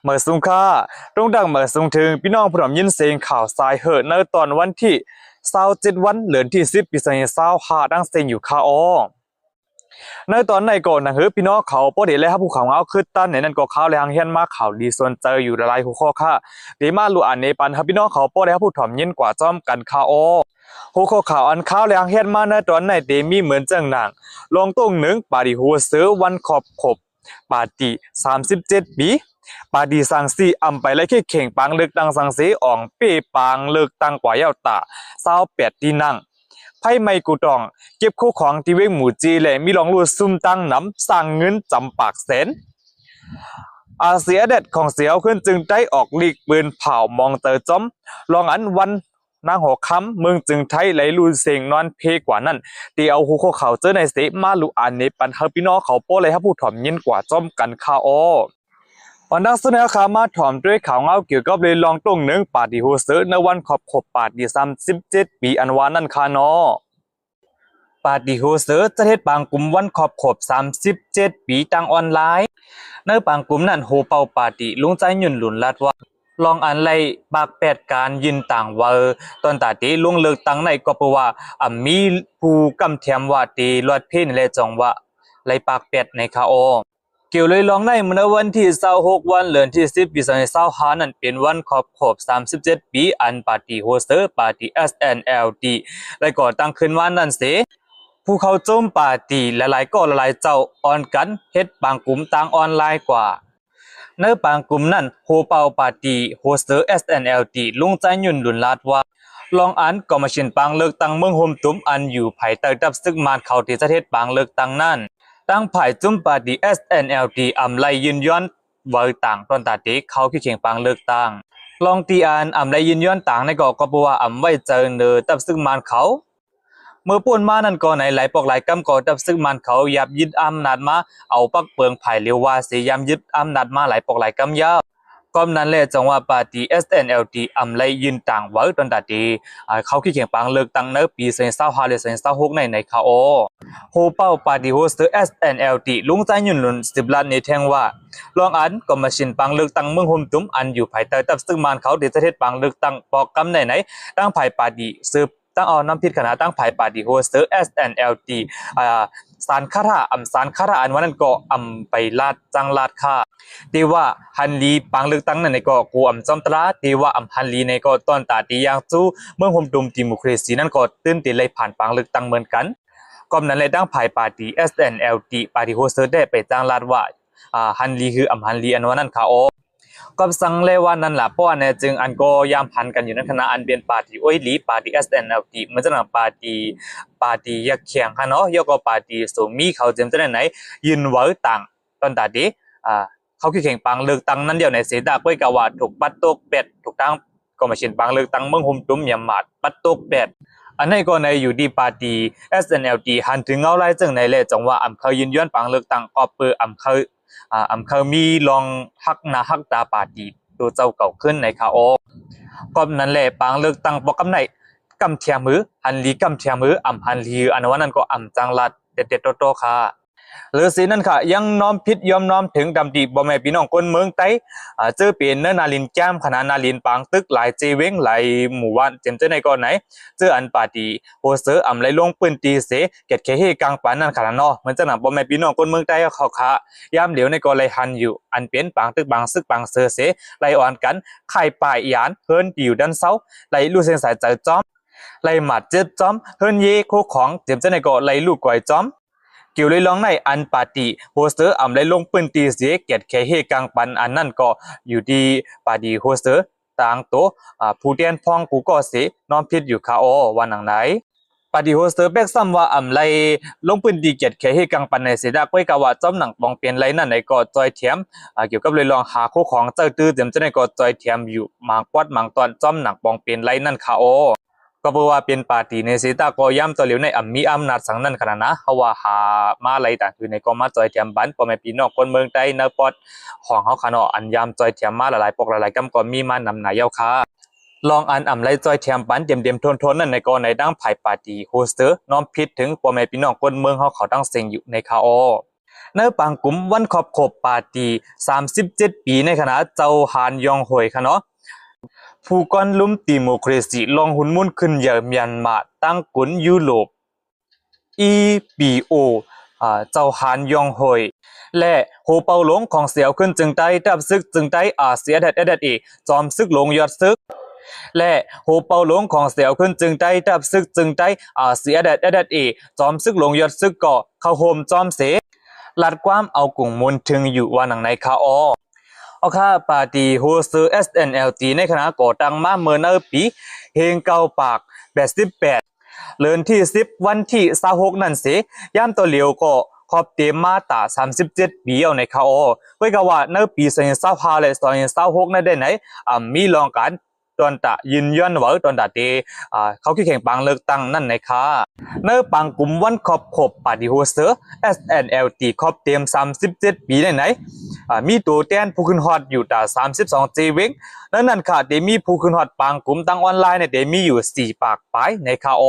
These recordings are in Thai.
เมื่อสุงค่าตรงดังเมื่อสุงถึงพี่น้องผู้นำยินเสียงข่าวสายเหอะในตอนวันที่27วันเดือนที่10ปี2025ดังเสียงอยู่คาออในตอนในก่อนนะเฮ้พี่น้องเขาป้อเดี๋ยวเลยครับภูเขาเอาขึ้นตั้นในนั้นก็ข่าวแรงเฮียนมาข่าวดีส่วนเจออยู่หลายหัวข้อค่ะเดี๋ยวมาลู่อ่านในปันครับพี่น้องเขาป้อเดี๋ยวผู้ถ่อมยินกว่าจ้อมกันคาออหัวข้อข่าวอันข่าวแรงเฮียนมาในตอนในเดมีเหมือนจังหนังลองตุ้งหนึ่งปาดิหัวซื้อวันขบปาติ37ปีปาดีสังสีอำไปและขี้เข่งปังเลือกตั้งสังสีอ่องเป้ปังเลือกตั้งกว่าเย้าตา28ที่นั่งไพ่ไม่กูตองเก็บคู่ของที่เวงหมู่จีและมีรองรูดซุ่มตั้งน้ำสร้างเงินจำปากแสนอาเสียเด็ดของเสียวขึ้นจึงได้ออกลีกปืนเผามองเตอจอมลองอันวันนางหอกคำเมืองจึงไทยไหลลูเสียงนอนเพกว่านั้นตีเอาหูเขาเจอในเสมาลูอันในปันเฮพี่น้องเขาโป้เลยครับผู้ถ่อมยินกว่าจอมกันคาออวันนักสุนัขขามาถ่อมด้วยข่าวเงาเกี่ยวกับเลยลองตรงหนึ่งปาดีโฮเซอร์ในวันขบปาดี37ปีอันวานั่นคานอปาดีโฮเซอร์จะเทศบางกลุ่มวันขบ37ปีตังออนไลน์ในบางกลุ่มนั้นโฮเปาปาดีลุงใจหยุ่นหลุนลาดว่าลองอันไล่ปากแปดการยินต่างว่าตอนตาตีลุงเลิกตั้งในก็เพราะว่ามีผู้กำเทียมว่าตีลวดเพ่นและจองว่าไล่ปากแปดในคาโอเกี่ยวเลยลองในเมื่อวันที่26วันเดือนที่10ปี2025นั้นเป็นวันขบ37ปีอันปาร์ตี้โฮสเตอร์ปาร์ตี้ SNLD และก่อตั้งขึ้นวันนั้นเสผู้เข้าโจมปาร์ตี้หลายๆก็หลายเจ้าออนกันเฮ็ดบางกลุ่มต่างออนไลน์กว่าในบางกลุ่มนั้นโฮเปาปาร์ตี้โฮสเตอร์ SNLD ลุงใจหยุ่นหลุนลาดว่าลองอันก็มาชินปางเลือกตั้งเมืองโฮมตุ้มอันอยู่ภายใต้ดับซึกมานเขาที่ประเทศปางเลือกตั้งนั้นตั้งภายจุ่มปาร์ตี้ SNLD อำไลยืนย้อนเวอต่างตอนตาติเขาขี้เขียงปางเลือกตั้งลองตีอันอำไลยืนย้อนต่างในก็เพราะว่าอำไว้เจอเนอดับซึกมานเขาเมื่อป่วนมานั่นก็ในหลายปอกหลายกำก็ดับซึกมันเขายับยึดอำนาจมาเอาปักเปิงไผ่เรียวว่าเสียยามยึดอำนาจมาหลายปอกหลายกำยาวก้มนั้นแหละจังว่าปาร์ตี้ SNLD อำไลยืนต่างไว้ตอนตาตีเขาขี้เขียงปางเลือกตั้งในปี2025และ2026ในคาโอโฮเป้าปาร์ตี้โฮสเตอร์ SNLD ลุงใจหยุ่นหลุน10ล้านในแทงว่าลองอันก็มาชินปังเลือกตั้งเมืองโฮมตุ้มอันอยู่ภายใต้ดับซึกมันเขาเดี๋ยวจะเทศปังเลือกตั้งปอกกำไหนตั้งภายปาร์ตี้สืบตั้งเอาน้ำพิษขณะตั้งภายปาร์ตี้โฮสเตอร์ SNLD สารคาราสารคาราอันวันนั้นก็ไปลาดจังลาดค่าตีว่าฮันลีปังเลือกตั้งนั่นในก็กูจอมตราตีว่าฮันลีในก็ตอนตาตียางจู้เมืองโฮมตุ้มดิโมคราซีนั่นก็ตื่นตีเลยผ่านปังเลือกตั้งเหมือนกันก่อนนั้นเลยตั้งภายปาร์ตี้ SNLD ปาร์ตี้โฮสเตอร์ได้ไปจังลาดว่าฮันลีคือฮันลีอันวันนั้นค่ะโอก็สังเลยว่านั่นแหละเพราะว่าเนี่ยจึงอันก็ยามพันกันอยู่ในคณะอันเป็นปาร์ตี้โอ้ยลีปาร์ตี้ SNLD เหมือนจะหนังปาร์ตี้ยักเขียงค่ะเนาะยกก็ปาร์ตี้สมมีเขาเจมจะได้ไหนยืนเวอต่างตอนตาดีเขาคือแข่งปังเลือกตั้งนั้นเดียวในเสดาก้อยกว่าถูกปัดตกเป็ดถูกตั้งก็มาเชิญปังเลือกตั้งเมืองโฮมตุ้มยามหมาดปัดตกเป็ดอันนี้ก็ในอยู่ดีปาร์ตี้ SNLD หันถึงเอาไล่จังในเลยจังว่าเคยยืนย้อนปังเลือกตั้งก็เปิดเคยมีลองฮักนาฮักตาปาร์ตี้ตัวเจ้าเก่าขึ้นในคาโอก็นั้นแหละปังเลือกตั้งปกำไหนกำเทียมือฮันลีกำเทียมือฮันลีอันวันนั้นก็จังลัดเด็ดโตค่ะหรือสินั่นค่ะยังน้อมพิษยอมน้อมถึงดำดีบ่แม่พี่น้องคนเมืองไต้เจอเป็นเนื้อนาลินแก้มขนาดนาลินปางตึกหลายเจเว้งหลายหมู่บ้านเจมเจอในก่อนไหนเจออันปาตีโฮเซอร์อำไรลงปืนตีเสเกตเคเฮกลางปานนั่นขนาดนอเหมือนจะหนักบ่แม่พี่น้องคนเมืองไต้เขาขายามเหลียวในก่อนไรหันอยู่อันเป็นปางตึกบางซึกบางเซอเสไรอ่อนกันไข่ป่ายยานเฮิรนอยู่ด้านเซาไรลู่เส้นสายใจจอมไรหมัดเจ็ดจอมเฮิรนเยโคของเจมเจอในก่อนไรลู่ก่อยจอมเกี่ยวเลยลองในอันปาร์ตี้โฮสเตอร์อำไลลงปืนตีเสียเกียรติแค่เฮกลางปันอันนั่นก็อยู่ที่ปาร์ตี้โฮสเตอร์ต่างโตผู้เตียนพองกูก็เสียน้อมพิษอยู่คาโอวันหนังไหนปาร์ตี้โฮสเตอร์แบกซ้ำว่าอำไลลงปืนตีเกียรติแค่เฮกลางปันในเสียดาก้อยกะว่าจอมหนังปองเปลี่ยนไรนั่นในก็จอยเทียมเกี่ยวกับเลยลองหาคู่ของเจ้าตื้อเต็มจะในก็จอยเทียมอยู่หมางปอดหมางตอนจอมหนังปองเปลี่ยนไรนั่นคาโอก็เพราะว่าเป็นปาร์ตี้ในเซตาก็ย้ำตัวเหลียวในมีอำนาจสังนั่นขนาดนะเขาว่าหามาอะไรต่างคือในก็มาจอยเทียมบันพอแม่พี่น้องคนเมืองใต้เนื้อปอดของเขาขนาดอันยำจอยเทียมมาหลายๆปกหลายๆกำก็มีมานำหนายเย้าค่ะลองอันไรจอยเทียมบันเต็มทนนั่นในก็ในดั้งไผ่ปาร์ตี้โฮสเตอร์น้อมพิษถึงพอแม่พี่น้องคนเมืองเขาตั้งเสียงอยู่ในคาโอ ในปังกลุ่มวันครบปาร์ตี้37ปีในคณะเจ้าหานยองหวยค่ะเนาะผู้ก่อนลุ่มดิโมคราซีลองหุ่นมุ่นขึ้นเยอเมียนมาตั้งกุนยุโรป EBO เจ้าหานยองหวยและโฮเปาหลงของเสี่ยวขึ้นจึงได้ดับซึกจึงได้อาเซียเด็ดจอมซึกหลงยอดซึกและโฮเปาหลงของเสี่ยวขึ้นจึงได้ดับซึกจึงได้อาเซียเด็ดจอมซึกหลงยอดซึกก็เข้าโฮมจอมเสลัดความเอากุ่งมนถึงอยู่ว่าหนังในคาอเอาค่ะปาร์ตี้โฮสเตอร์ SNLT ในคณะก่อตั้งมาเมื่อปีเฮงเกาปาก88เดือนที่10วันที่26นั่นสิย่ามตัวเหลียวก็ครอบเต็มมาตรา37ปีเอาในคาอไว้ก็ว่าในปี2025และ2026นั้นได้ไหนมีรองการตอนตะยืนยันว่าตอนตะเตเขาขี้แข่งปังเลือกตั้งนั่นในค่ะในปังกลุ่มวันครบปาร์ตี้โฮสเตอร์ SNLT ครอบเต็ม37ปีได้ไหนมีตัวแทนผู้ขึ้นฮอตอยู่ตา32เจเวงนั่นค่ะเดมีผู้ขึ้นฮอตปังกลุ่มตั้งออนไลน์เนี่ยเดมีอยู่4ปากปลายในคาอ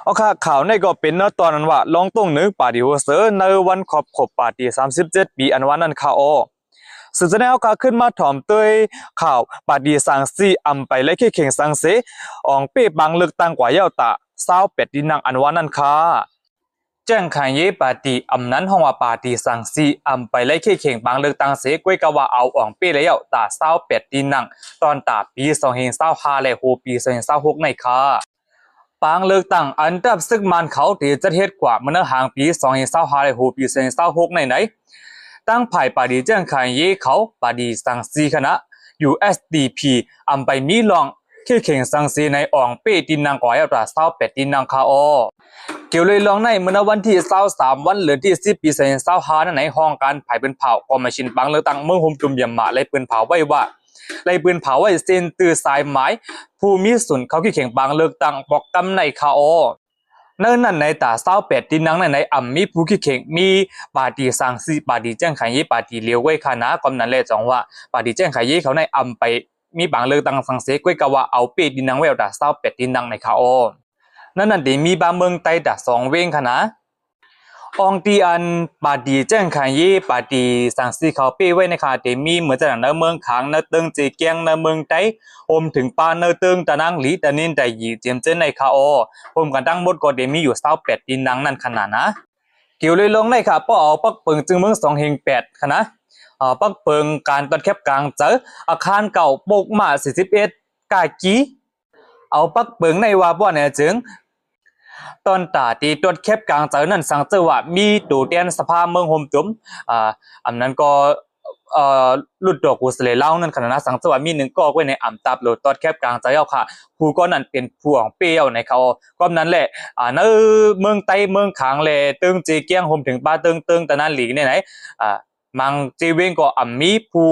เอาค่ะข่าวในก็เป็นเนื้อตอนนั้นว่าลองต้องนึกปาร์ตี้โฮสเตอร์ในวันครบปาร์ตี้37ปีอันวันนั้นคาอสื่อแสดงเอาค่ะขึ้นมาถ่อมตัวข่าวปาร์ตี้สังซีไปและเข่งสังเสอองเป้บังเลือกตั้งกว่าเย้าตา28ดินังอันวันนั้นค่ะแจ้งขายเยปาร์ตี้นั้นห้องว่าปาร์ตี้สังซีไปและเข่งบังเลือกตั้งเสก้วยกะว่าเอาอ่องเป้แล้วตา28ดินังตอนตาปี2025และโฮปี2026ในค่ะปางเลือกตั้งอันดับซึกมันเขาที่จะเฮ็ดกว่าเมื่อห่างปี2025และโฮปี2026ในตั้งไผ่ปาดีเจ้งขายเย่เขาปาดีสังซีคณะ USDP ไปมีลองขี้เข่งสังซีในอ่องเป้ดินนางก่อยตรา28ดินนางคาอเกี่ยวเลยลองในเมื่อวันที่23วันเหลือที่10ปี2025นั่นในห้องการไผ่เป็นเผาก็มาชินปังเลือกตั้งเมืองโฮมจุมยำมาเลยปืนเผาไว้ว่าเลยปืนเผาไว้เส้นตือสายไม้ผู้มีสุนเขาขี้เข่งปังเลือกตั้งปอกกำในคาอนั่นในตา28ดินนังในมีผู้ขี้เข่งมีปาดีสังซีปาดีแจ้งขายยี่ปาดีเลี้ยวไว้คณะกำนันเลยจองว่าปาดีแจ้งขายยี่เขาในไปมีบางเลือกตั้งสังเสกไว้กว่าเอาเปดินนังไว้เอาตา28ดินนังในคาโอนั่นเดี๋ยวมีบางเมืองไต้ตา2เว้งคณะองตีอันปาดีแจ้งขายยี่ปาดีสังซีเขาเป้ไว้ในคาเดมีเหมือนจะในเมืองขางในเติงจีเกียงในเมืองไต้อมถึงปาในเติงตะนังหลีตะนินแต่ยีเจียมเจนในคาโอผมกันตั้งหมดก็เดมีอยู่28ดินนังนั่นขนาดนะเกี่ยวเลยลงในค่ะป้อเอาปักเปิงจึงเมือง2เฮง8คณะปักเปิงการตัดแคบกลางเจออาคารเก่าปกมา41กากีเอาปักเปิงในว่าบ่เนี่ยจึงตอนตาตีตรวจแคบกลางเจอนั่นสังเจอว่ามีตัวแทนสภาเมืองโฮมจุ๋มนั้นก็ลุดดอกกุสเลเล่านั่นขณะสังเจอว่ามี1ก็ไว้ในตับโหลดตอดแคบกลางเจอค่ะผู้ก็นั้นเป็นผู้ของเปี้ยวในเขาก็นั้นแหละในเมืองไต้เมืองขางแลตึงจีเกียงโฮมถึงป้าตึงตะนั้นหลีเนี่ยไหนมังจีเวงก็มีผู้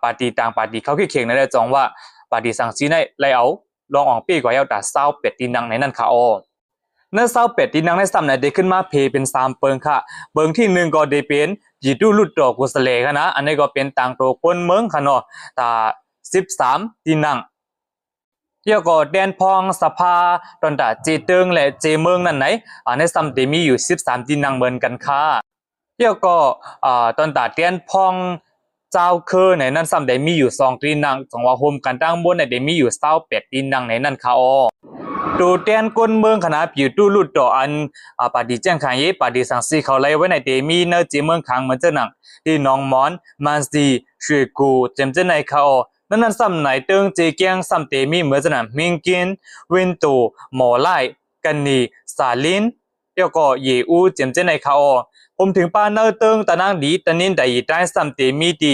ปาร์ตี้ต่างปาร์ตี้เขาขี้เข่งในได้จองว่าปาร์ตี้สังซีในไล่เอาลองออกปีกว่าเอาแต่28ดินนังในนั่นค่ะเนื้อ28ดินนังในซ้ำไหนได้ขึ้นมาเพเป็น3เปิงค่ะเปิงที่1ก็ได้เป็นจีดูลุดดอกกุสเลค่ะนะอันนี้ก็เป็นต่างโตคนเมืองค่ะเนาะตา13ดินนังเกี่ยวกับแดนพองสภาตอนตาจีเติงและเจเมืองนั่นไหนในซ้ำเดมีอยู่13ดินนังเหมือนกันค่ะเกี่ยวกับตอนตาแดนพองเจ้าคือในนั้นซ้ำได้มีอยู่2ดินนังสองว่าโฮมกันตั้งบนได้มีอยู่28ดินนังในนั้นค่ะดูแดนก้นเมืองขนาดผิวตู้ลุดต่ออันปาดีแจ้งขายยี่ปาดีสังซีเขาไล่ไว้ในเดมีเนอจีเมืองขังเหมือนเจ้าหนังที่น้องมอนมันซีช่วยกูเจมเจนในเขานั่นซ้ำไหนเติงเจเกียงซ้ำเตมีเหมือนเจ้าหนังมิงกินวินตูหมอไล่กันนีซาลินเดี๋ยวก็เยอูเจมเจนในเขาผมถึงป้าเนอเติงตะนางดีตะนินแต่ยีใต้ซ้ำเตมีดี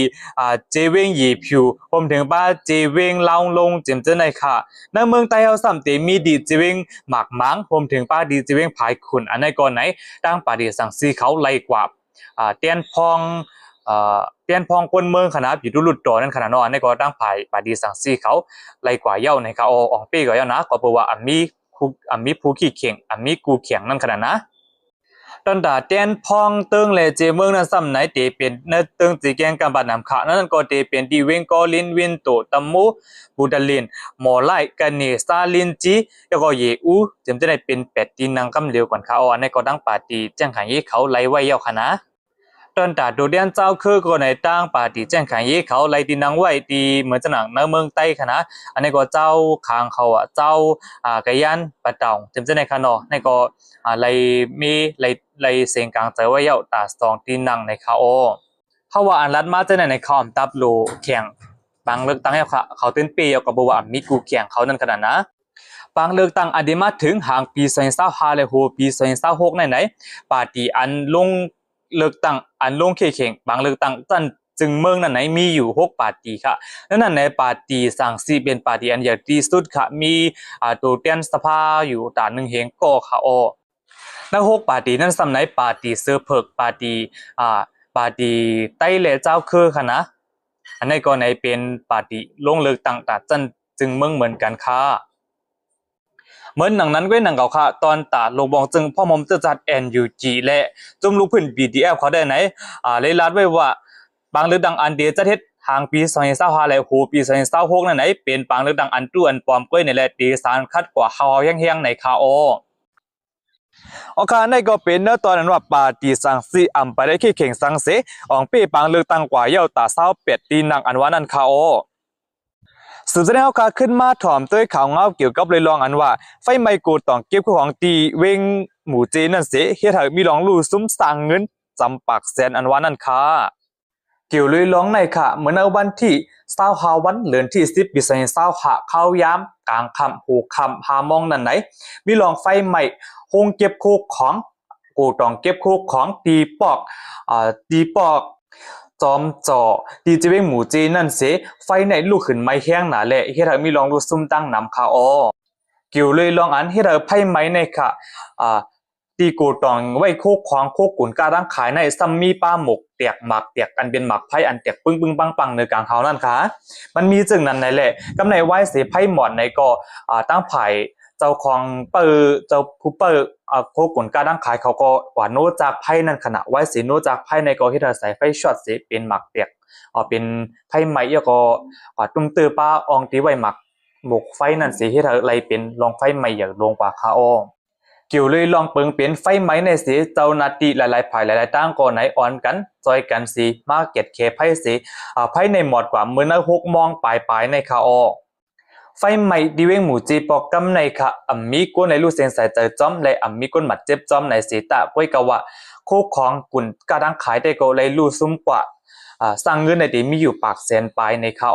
เจเวงยีผิวผมถึงป้าเจเวงลาวลงเจมเจนในค่ะในเมืองไต้เฮาซ้ำเตมีดีเจเวงหมากมังผมถึงป้าดีเจเวงภายขุนอันในก่อนไหนตั้งปาดีสังซีเขาไล่กว่าเตียนพองคนเมืองขนาดอยู่ดุลุดต่อนั่นขนาดนอนในก็ตั้งภายปาดีสังซีเขาไล่กว่าเย้าในเขาอองปี้กว่าเย้านะก็เพราะว่ามีผู้ขี้เข่งมีกูเข่งนั่นขนาดนะ ตอนดาเตียนพองเติงเลเจเมืองนั้นซ้ำไหนเตเป็นเนเติงจีแกงกำบัดนำขานั้นก็เตเป็นดีเวงกอลินวินโตตัมมูบูดาลินหมอไลกันเนซาลินจีแล้วก็เยอูจำจะได้เป็น8ตีนังกำเหลียวก่อนเขาอันในก็ดังปาตีแจ้งขันยี่เขาไล่ไว้ยาวขนาตอนดาดูเดียนเจ้าคือก็ในตั้งปาตีแจ้งขันยี่เขาไล่ตีนังไว้ตีเหมือนจะหนังในเมืองใต้ขนาอันนี้ก็เจ้าคางเขาเจ้ากะยันปะตองจำจะได้ขนาในก็ไล่มีไล่เสียงกลางเจอไว้ยาวตา2ตีนังในเขาเพราะว่าอันรัดมาจะในเขาอันตับโลแข่งบางเลือกตั้งเขาเต้นปีเอากับบัวมีกูแข่งเขานั่นขนาดนะบางเลือกตั้งอดีมาถึงห่างปี2025เลยโหปี2026ไหนปาร์ตี้อันลงเลือกตั้งอันลงเข่งบางเลือกตั้งจันจึงเมืองนั้นไหนมีอยู่6ปาร์ตี้ค่ะนั่นในปาร์ตี้สั่งซีเป็นปาร์ตี้อันใหญ่ที่สุดค่ะมีตัวเตียนสภาอยู่ตา1เฮงก็ค่ะใน6ปาร์ตี้นั้นสำไหนปาร์ตี้เซอร์เพิกปาร์ตี้ปาร์ตี้ใต้และเจ้าคือค่ะนะอันนี้ก็ในเป็นปาร์ตี้ลงเลือกตั้งแต่จันจึงเมืองเหมือนกันค่ะเหมือนหนังนั้นเว้นหนังเก่าค่ะตอนตาลงบองจึงพ่อมอมจะจัด NUG และจุ่มลูกพื้น BDF เขาได้ไหนเลยรัดไว้ว่าบางเลือกตั้งอันเดียจะเฮ็ดทางปี2025และหูปี2026นั่นไหนเป็นบางเลือกตั้งอันตู้อันปลอมก้อยในแหละตีสารคัดกว่าเฮาแห้งๆในคาโอเคในก็เป็นเนื้อตอนนั้นว่าปาตีสังสีอัมไปได้ขี้เข่งสังเสอองปีปังเลือกตั้งกว่าเย่าตา28ตีนังอันว่านั้นคาสืบแสดงเขาขึ้นมาถ่อมด้วยข่าวเงาเกี่ยวกับเลยลองอันว่าไฟไหม้กูต้องเก็บของตีเวงหมู่จีนั่นเสเฮ็ดให้มีลองลู่ซุ้มสร้างเงินจำปักแสนอันว่านั่นค่ะเกี่ยวเลยลองในค่ะเหมือนในวันที่25วันเดือนที่10ปี2025เข้ายามกลางค่ำหูค่ำ5โมงนั่นไหนมีลองไฟไหม้โฮงเก็บโคกของกูต้องเก็บโคกของตีปอกจอมจ่อดีจะเวงหมูจีนั่นเสไฟในลูกขึ้นไม้แห้งหนาแหละเฮ็ดให้มีลองรูซุ่มตั้งนำค่ะเกี่ยวเลยลองอันเฮ็ดให้ไผไม้ในค่ะตีกูตองไว้โคกของโคกกุ่นกาดังขายในซัมมีป้าหมกเตียกหมักเตียกอันเป็นหมักไผอันเตียกปึ้งปังในกลางเขานั่นค่ะมันมีจึงนั้นในแหละกำในไว้เสไผหมอนในก็ตั้งไผ่เจ้าของเจ้าผู้โคกุนกาดังขายเขาก็ว่าโนจากไพ่นั่นขณะไว้สีโนจากไพ่ในก็เฮ็ดให้สายไฟช็อตสิเป็นหมักเปียกเป็นไพ่ไหม้แล้วก็ตุ้มตื้อป้าอองที่ไว้หมักหมกไฟนั่นสิเฮ็ดให้อะไรเป็นลองไฟไหม้อย่างลงกว่าคาเกี่ยวเลยลองเปิงเป็นไฟไหม้ในสิเจ้าหน้าที่หลายๆฝ่ายหลายๆตั้งก็ไหนอ่อนกันจอยกันสิมาเก็ตเคไพ่สิไพ่ในหมดกว่ามื้อ6โมงปลายในคาไฟไหม้ดิเวงหมู่จีปอกกำในค่ะมีก้นในลูกเซนใส่เจอจอมและมีก้นหมัดเจ็บจอมในสีตะก้อยกะว่าโคของกุ่นกระดังขายได้ก็เลยลูซุ่มกว่าสร้างเงินในที่มีอยู่ปากแสนปลายในคา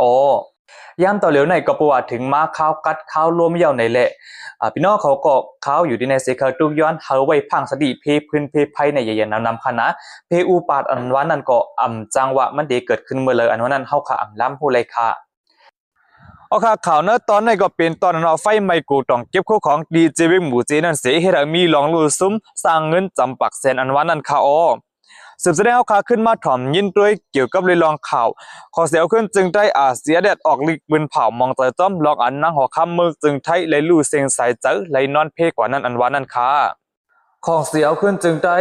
ย่ำต่อเหลียวในก็ปว่าถึงมาข้าวกัดข้าวรวมเย่าในแหละพี่น้องเขาก็ข้าวอยู่ในเสกตุกย้อนเฮาไว้พังสดีเพพื้นเพไพในใหญ่ๆนำคณะเพอูปาดอันว่านั่นก็จังว่ามันเดเกิดขึ้นเมื่อเลยอันว่านั้นเฮาค่ะล้ำผู้เลยค่ะข่าวเนื้อตอนในก็เป็นตอนนั้นไฟไหม้กูต้องเก็บข้าวของดีเจเวงหมูจีนั่นเสียให้เรามีลองลู่ซุ้มสร้างเงินจำปักแสนอันว่านั่นค่ะสืบแสดงข่าวขึ้นมาถ่อมยินด้วยเกี่ยวกับเลยลองข่าวขอเสียวขึ้นจึงได้เสียแดดออกลิกปืนเผามองเจอจ้อมลองอันนั่งหัวค่ำมือจึงไทยเลยลู่เสียงสายเจอเลยนอนเพกว่านั้นอันว่านั่นค่ะของเสียวขึ้นจึงได้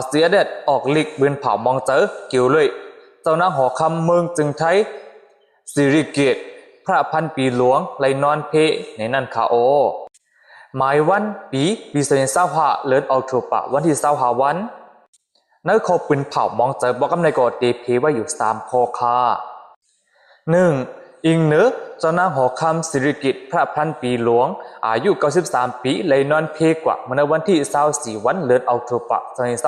เสียแดดออกลิกปืนเผามองเจอเกี่ยวเลยเจ้านั่งหัวค่ำมือจึงไทยสิริเกตพระพันปีหลวงไลนอนเพในนั่นค่ะหมายวันปี2025เลือนออกถูกปะวันที่25วันเนื้อคอปืนเผามองเจอบอกกำในกอดเดเพไว้อยู่3ข้อค่ะ1อิงเนื้อเจ้านางหอคำสิริกิตพระพันปีหลวงอายุ93ปีไลนอนเพกว่าเมื่อวันที่24วันเลือนออกถูกปะ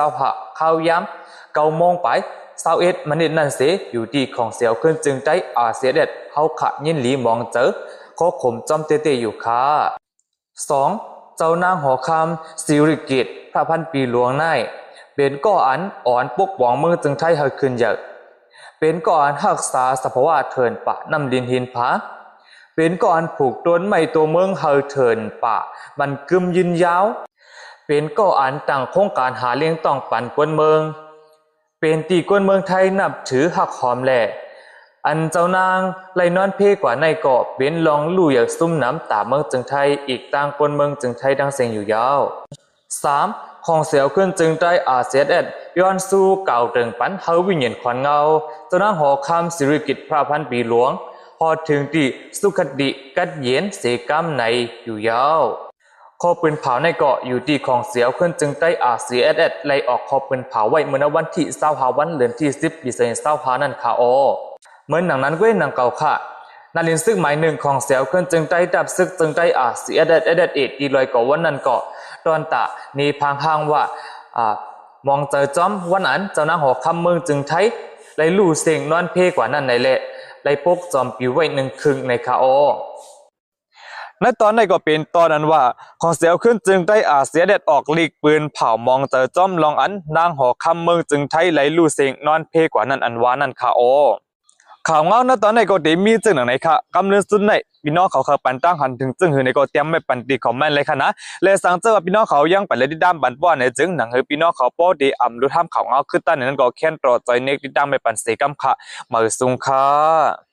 2025ข้าวย้ำ9 โมงไป21มันนั่นเสอยู่ดีของเสียวขึ้นจึงได้เสียเด็ดเฮาขะยินหลีมองเจอข้อข่มจอมเตอยู่ค่ะ2เจ้านางหอคำสิริกิตพระพันปีหลวงนายเป็นก่ออันอ่อนปกป้องเมืองจึงไทยเฮาขึ้นเยอะเป็นก่ออันรักษาสภาวะเถินปะน้ำดินหินผาเป็นก่ออันผูกต้นไม้ตัวเมืองเฮาเถินปะมันกึมยืนยาวเป็นก่ออันตั้งโครงการหาเลี้ยงต้องปั่นกวนเมืองเป็นตีกวนเมืองไทยนับถือหักหอมแหล่อันเจ้านางไลนอนเพกว่าในเกาะเป็นลองลู่อยากซุ่มน้ำตาเมืองจึงไทยอีกต่างกวนเมืองจึงไทยดังเสียงอยู่ยาว3 ของเสียวขึ้นจึงได้อาเซียนย้อนสู้เก่าถึงปันเฮาวิญญาณขวัญเงาจนนั่งหอคำสิริกิจพระพันปีหลวงพอถึงที่สุขดิกัดเย็นเสกำในอยู่ยาวคอปืนเผาในเกาะอยู่ที่ของเสียวขึ้นจึงได้อาเซียนไล่ออกคอปืนเผาไว้เมื่อวันที่25วันเดือนที่10ปี25นั่นค่ะเหมือนหนังนั้นเว้ยหนังเก่าค่ะนาลินซึกหมายหนึ่งของเสียวขึ้นจึงได้ดับซึกจึงได้อาเซียนอีลอยก่อวันนั้นเกาะตอนตะนีพังห้างว่ามองเจอจอมวันนั้นเจ้านางหอคำเมืองจึงไทยไล่ลู่เสียงนอนเพกว่านั่นในแหละไล่ปกจอมปิวไว้หนึ่งครึ่งในคาในตอนนั้นก็เป็นตอนนั้นว่าของเสียวขึ้นจึงได้อาเซียนออกลีกปืนเผามองเจอจอมลองอันนางหอคำเมืองจึงไทยไล่ลู่เสียงนอนเพกว่านั่นอันว่านั่นคาข่าวเงาในตอนในก็ได้มีจึงหนังไหนค่ะกำเนิดสุดในพี่น้องเขาปันตั้งหันถึงจึงหือในก็เตรียมไม่ปันตีของแม่นเลยค่ะนะและสังเจอว่าพี่น้องเขายังไปเลยที่ด้ามบันป้อนในจึงหนังหือพี่น้องเขาป้อดีอ่ำรู้ท่ามข่าวเงาขึ้นตั้งในนั้นก็แค้นต่อใจเนกที่ด้ามไม่ปันเสกำค่ะมือซุงค่ะ